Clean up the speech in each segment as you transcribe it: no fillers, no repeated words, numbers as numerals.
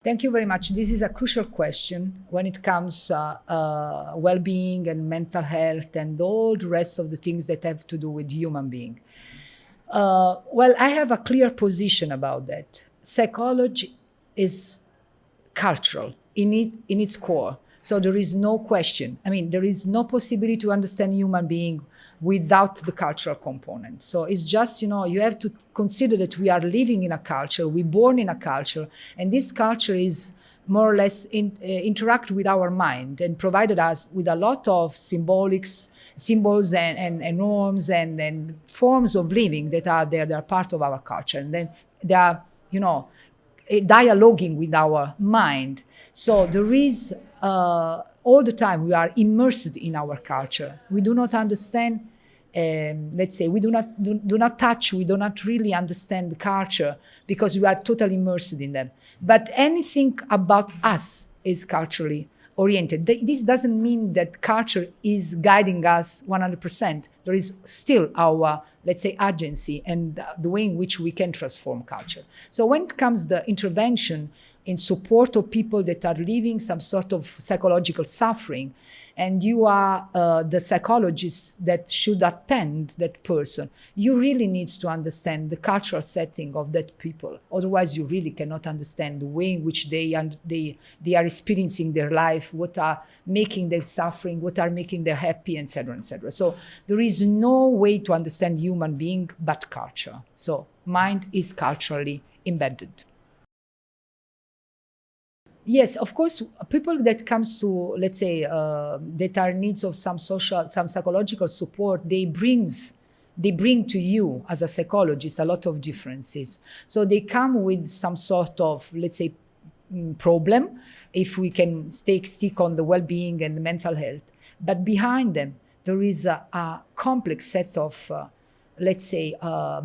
Thank you very much. This is a crucial question when it comes well-being and mental health and all the rest of the things that have to do with human being. Well, I have a clear position about that. Psychology is cultural in its core. So there is no question. I mean, there is no possibility to understand human being without the cultural component. So it's just, you have to consider that we are living in a culture, we're born in a culture, and this culture is more or less interact with our mind and provided us with a lot of symbols and norms and forms of living that are there, they're part of our culture. And then they are, dialoguing with our mind. So there is, all the time we are immersed in our culture. We do not understand, let's say, we do not touch, we do not really understand the culture because we are totally immersed in them. But anything about us is culturally oriented. This doesn't mean that culture is guiding us 100%. There is still our, let's say, agency and the way in which we can transform culture. So when it comes to the intervention in support of people that are living some sort of psychological suffering, and you are the psychologist that should attend that person, you really need to understand the cultural setting of that people. Otherwise, you really cannot understand the way in which they are experiencing their life, what are making them suffering, what are making them happy, etc., etc. So there is no way to understand human being but culture. So mind is culturally embedded. Yes, of course, people that comes to, let's say, that are in needs of some psychological support, they bring to you as a psychologist a lot of differences. So they come with some sort of, let's say, problem, if we can stick on the well-being and the mental health. But behind them, there is a complex set of, let's say,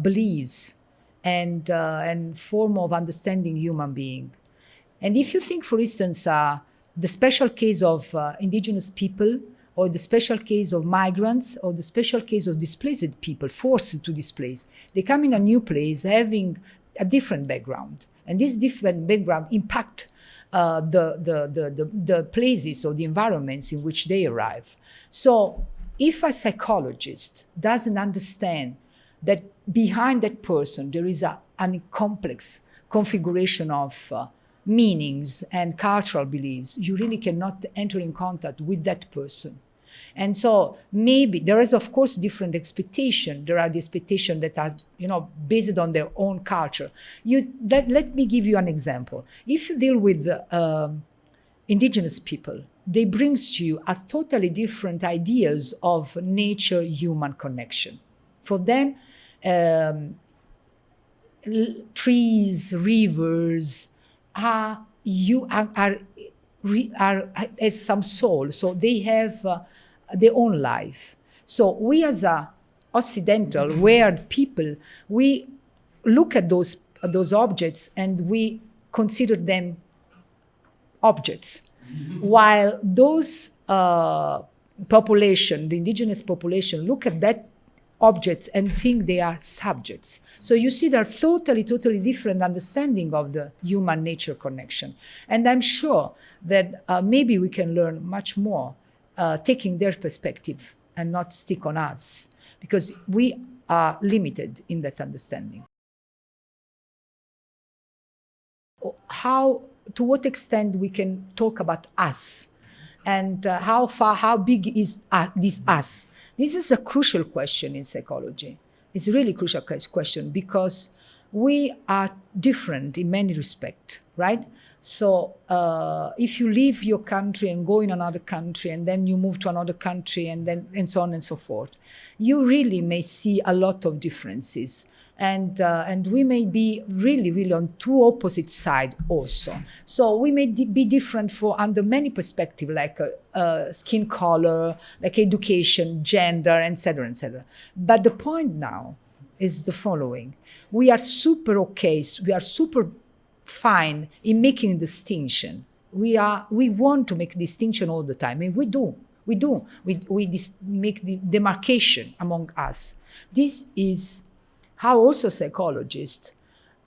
beliefs and form of understanding human being. And if you think, for instance, the special case of indigenous people, or the special case of migrants, or the special case of displaced people, forced to displace, they come in a new place having a different background. And this different background impact the places or the environments in which they arrive. So if a psychologist doesn't understand that behind that person there is a complex configuration of meanings and cultural beliefs, you really cannot enter in contact with that person. And so maybe there is, of course, different expectation. There are the expectations that are, based on their own culture. Let me give you an example. If you deal with indigenous people, they bring to you a totally different ideas of nature-human connection. For them, trees, rivers, are as some soul, so they have their own life. So we as a Occidental, weird people, we look at those objects and we consider them objects, while those population, the indigenous population, look at that objects and think they are subjects. So you see there are totally different understanding of the human nature connection. And I'm sure that maybe we can learn much more taking their perspective and not stick on us, because we are limited in that understanding. To what extent we can talk about us, and how big is this us? This is a crucial question in psychology. It's a really crucial question because we are different in many respects, right? So if you leave your country and go in another country, and then you move to another country, and so on and so forth, you really may see a lot of differences. And we may be really on two opposite sides also. So we may be different under many perspectives, like skin color, like education, gender, etc., etc. But the point now is the following: we are super okay, we are super fine in making distinction. We want to make distinction all the time, and we do. We make the demarcation among us. This is how also psychologists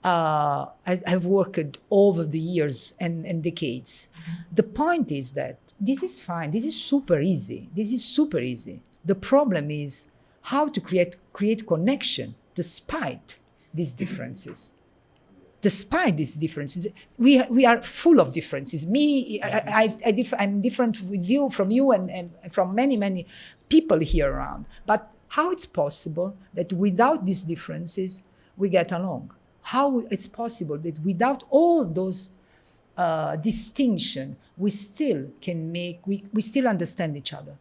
have worked over the years and decades. The point is that this is fine. This is super easy. This is super easy. The problem is how to create connection despite these differences. Despite these differences, we are full of differences. I'm different from you, and from many people here around. But how it's possible that without these differences we get along? How it's possible that without all those distinction we still understand each other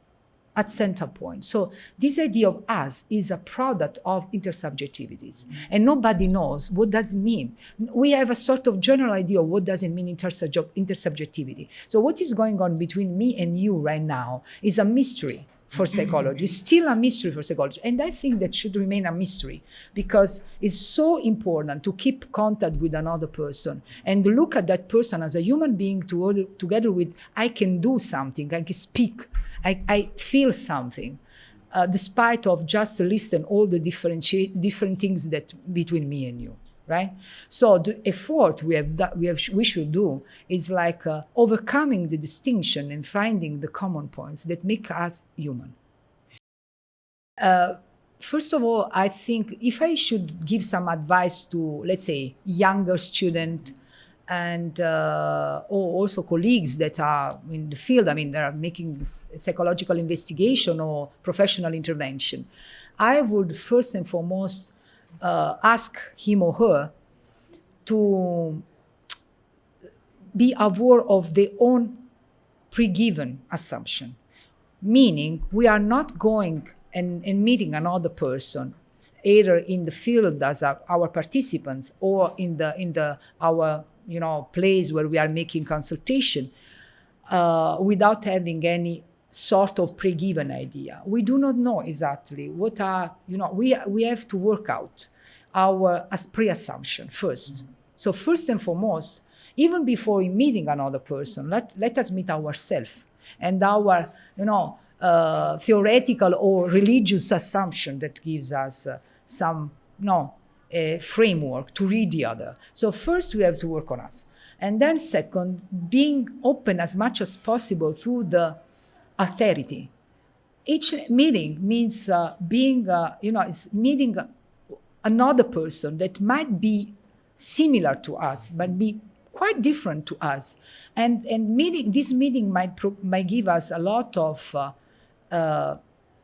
at center point? So this idea of us is a product of intersubjectivities, and nobody knows what does it mean. We have a sort of general idea of what does it mean intersubjectivity. So what is going on between me and you right now is a mystery for psychology, still a mystery for psychology. And I think that should remain a mystery, because it's so important to keep contact with another person and look at that person as a human being together with, I can do something, I can speak, I feel something, despite of just listen all the different things that between me and you, right? So the effort we should do is like overcoming the distinction and finding the common points that make us human. First of all, I think if I should give some advice to, let's say, younger student and or also colleagues that are in the field, I mean, they are making psychological investigation or professional intervention, I would first and foremost ask him or her to be aware of their own pre-given assumption. Meaning, we are not going and meeting another person, either in the field as our participants or in our place where we are making consultation, without having any sort of pre-given idea. We do not know exactly what are, we have to work out our pre-assumption first. So first and foremost, even before meeting another person, let us meet ourselves and our, theoretical or religious assumption that gives us some framework to read the other. So first we have to work on us. And then second, being open as much as possible to the authority. Each meeting means it's meeting another person that might be similar to us, but be quite different to us. And this meeting might give us a lot of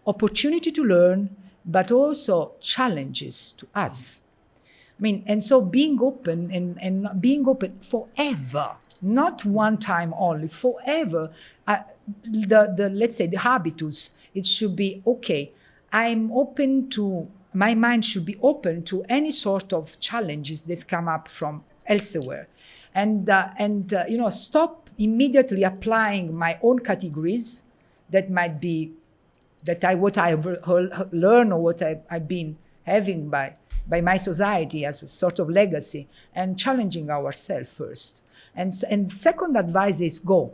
opportunity to learn, but also challenges to us. I mean, and so being open and being open forever, not one time only, forever. Let's say the habitus, it should be, okay, I'm open to, my mind should be open to any sort of challenges that come up from elsewhere. And stop immediately applying my own categories that might be, what I've learned or what I've been having by my society as a sort of legacy, and challenging ourselves first. And second advice is go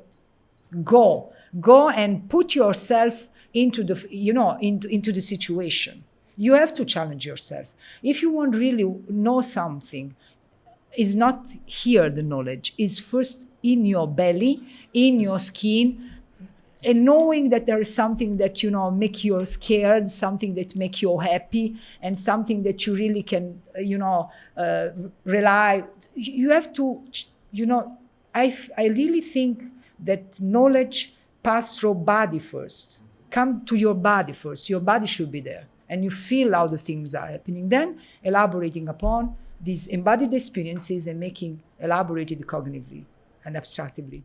and put yourself into the situation. You have to challenge yourself. If you want to really know something, is not here the knowledge, is first in your belly, in your skin, and knowing that there is something that make you scared, something that make you happy, and something that you really can rely. You have to, I really think that knowledge pass through body first. Come to your body first. Your body should be there, and you feel how the things are happening. Then elaborating upon these embodied experiences and making elaborated cognitively and abstractively.